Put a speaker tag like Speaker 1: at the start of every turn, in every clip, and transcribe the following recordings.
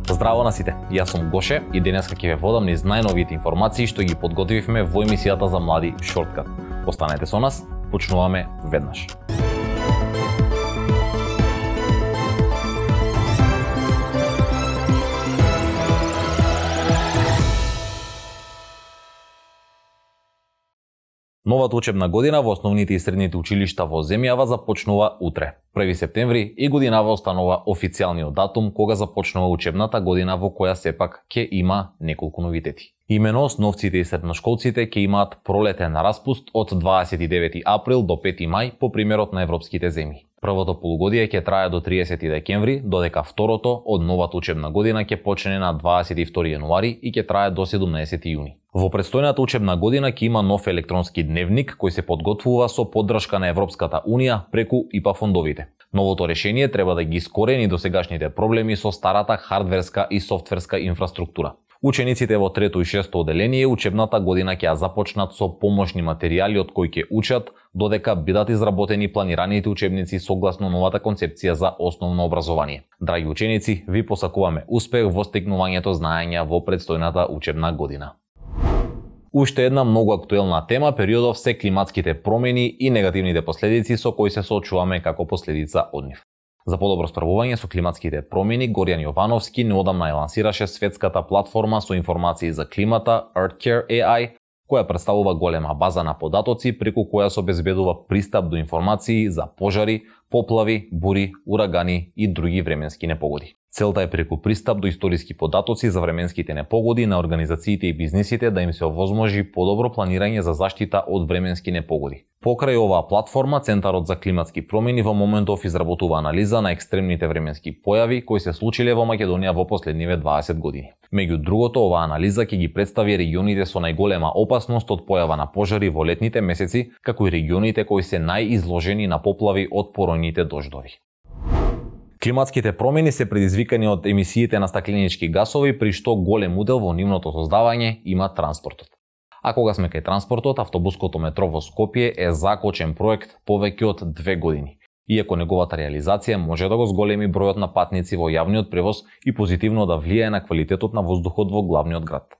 Speaker 1: Здраво на сите, јас сум Гоше и денеска ќе ве водам низ најновите информации што ги подготвивме во емисијата за млади Шорткат. Останете со нас, почнуваме веднаш. Новата учебна година во основните и средните училишта во земјава започнува утре, 1 септември, и годинава останува официјалниот датум кога започнува учебната година во која сепак ќе има неколку новитети. Имено основците и средношколците ќе имаат пролетен распуст од 29 април до 5 мај по примерот на европските земји. Првото полугодие ќе трае до 30 декември, додека второто од новата учебна година ќе почне на 22 јануари и ќе трае до 17 јуни. Во предстојната учебна година ќе има нов електронски дневник кој се подготвува со поддршка на Европската Унија преку ИПА фондовите. Новото решение треба да ги искорени досегашните проблеми со старата хардверска и софтверска инфраструктура. Учениците во трето и шесто оделение учебната година ќе ја започнат со помошни материјали од кои ќе учат, додека бидат изработени планираните учебници согласно новата концепција за основно образование. Драги ученици, ви посакуваме успех во стекнувањето знаења во предстојната учебна година. Уште една многу актуелна тема периодов се климатските промени и негативните последици со кои се соочуваме како последица од нив. За подобро справување со климатските промени, Горјан Јовановски неодамна ја лансираше светската платформа со информации за климата EarthCare AI, која представува голема база на податоци преку која се обезбедува пристап до информации за пожари, поплави, бури, урагани и други временски непогоди. Целта е преку пристап до историски податоци за временските непогоди на организациите и бизнисите да им се овозможи подобро планирање за заштита од временски непогоди. Покрај оваа платформа, Центарот за климатски промени во моментов изработува анализа на екстремните временски појави кои се случиле во Македонија во последниве 20 години. Меѓу другото, оваа анализа ќе ги представи регионите со најголема опасност од појава на пожари во летните месеци, како и регионите кои се најизложени на поплави од поројните дождови. Климатските промени се предизвикани од емисиите на стакленички гасови, при што голем удел во нивното создавање има транспортот. А кога сме кај транспортот, автобуското метро во Скопје е закочен проект повеќе од 2 години. Иако неговата реализација може да го зголеми бројот на патници во јавниот превоз и позитивно да влијае на квалитетот на воздухот во главниот град.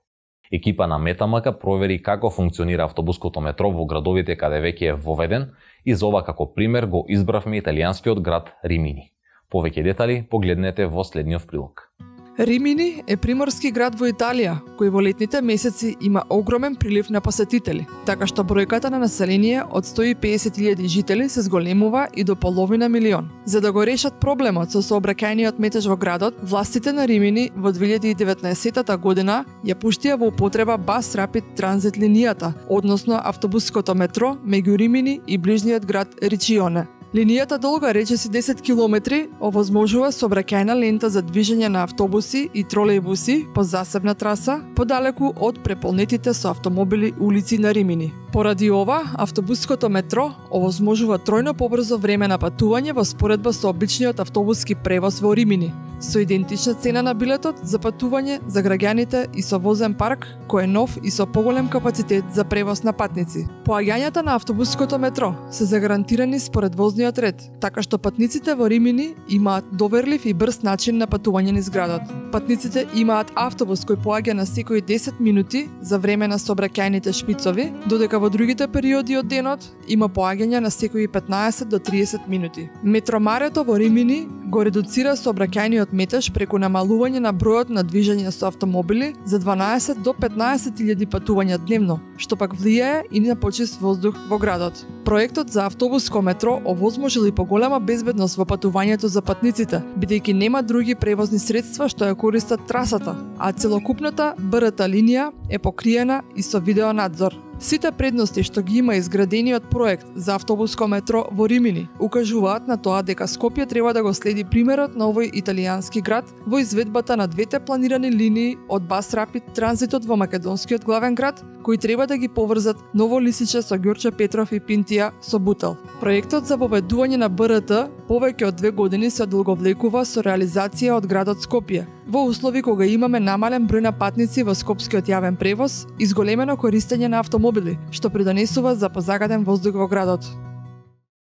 Speaker 1: Екипа на Метамака провери како функционира автобуското метро во градовите каде веќе е воведен и за ова како пример го избравме италијанскиот град Римини. Повеќе детали погледнете во следниот прилог.
Speaker 2: Римини е приморски град во Италија, кој во летните месеци има огромен прилив на посетители, така што бројката на население од 150.000 жители се зголемува и до половина милион. За да го решат проблемот со сообраќајниот метеж во градот, властите на Римини во 2019 година ја пуштија во употреба Bus Rapid Transit линијата, односно автобуското метро меѓу Римини и ближниот град Ричионе. Линијата долга речиси 10 километри овозможува сообраќајна лента за движење на автобуси и тролејбуси по засебна траса, подалеку од преполнетите со автомобили улици на Римини. Поради ова, автобуското метро овозможува тројно побрзо време на патување во споредба со обичниот автобуски превоз во Римини, со идентична цена на билетот за патување за граѓаните и со возен парк кој е нов и со поголем капацитет за превоз на патници. Поаѓањата на автобуското метро се загарантирани според возниот ред, така што патниците во Римини имаат доверлив и брз начин на патување низ градот. Патниците имаат автобус кој поаѓа на секои 10 минути за време на сообраќајните шпицови, додека во другите периоди од денот има поаѓања на секои 15 до 30 минути. Метромарето во Римини го редуцира сообраќајниот метеж преку намалување на бројот на движење со автомобили за 12 до 15.000 патувања дневно, што пак влијае и на почист воздух во градот. Проектот за автобуско метро овозможил и поголема безбедност во патувањето за патниците, бидејќи нема други превозни средства што ја користат трасата, а целокупната БРТ линија е покриена и со видеонадзор. Сите предности што ги има изградениот проект за автобуско метро во Римини укажуваат на тоа дека Скопје треба да го следи примерот на овој италијански град во изведбата на двете планирани линии од Bus Rapid Транзитот во македонскиот главен град, кои треба да ги поврзат Ново Лисиче со Ѓорче Петров и Пинтија со Бутел. Проектот за воведување на БРТ повеќе од 2 години се одолговлекува со реализација од градот Скопје, во услови кога имаме намален број на патници во скопскиот јавен превоз и зголемено користење на автомобили, што придонесува за позагаден воздух во градот.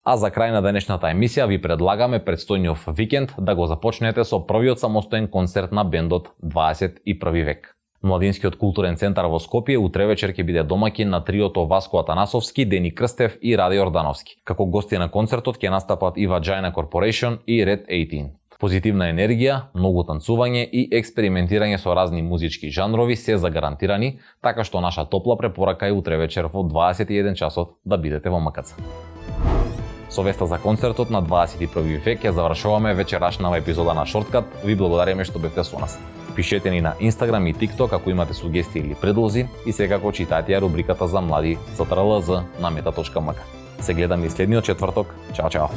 Speaker 1: А за крај на денешната емисија ви предлагаме предстојниот викенд да го започнете со првиот самостоен концерт на бендот 21 век. Младинскиот културен центар во Скопје утре вечер ќе биде домаќин на триото Васко Атанасовски, Дени Крстев и Раде Ордановски. Како гости на концертот ќе настапат и Vagina Corporation и Red 18. Позитивна енергија, многу танцување и експериментирање со разни музички жанрови се загарантирани, така што наша топла препорака е утре вечер во 21 часот да бидете во МКЦ. Со веста за концертот на 21 век ќе завршуваме вечерашнава епизода на Шорткат. Ви благодариме што бевте со нас. Пишете ни на Instagram и TikTok ако имате сугестии или предлози и секако читајте ја рубриката за млади ЦТРЛ на meta.mk. Се гледаме и следниот четврток. Чао, чао!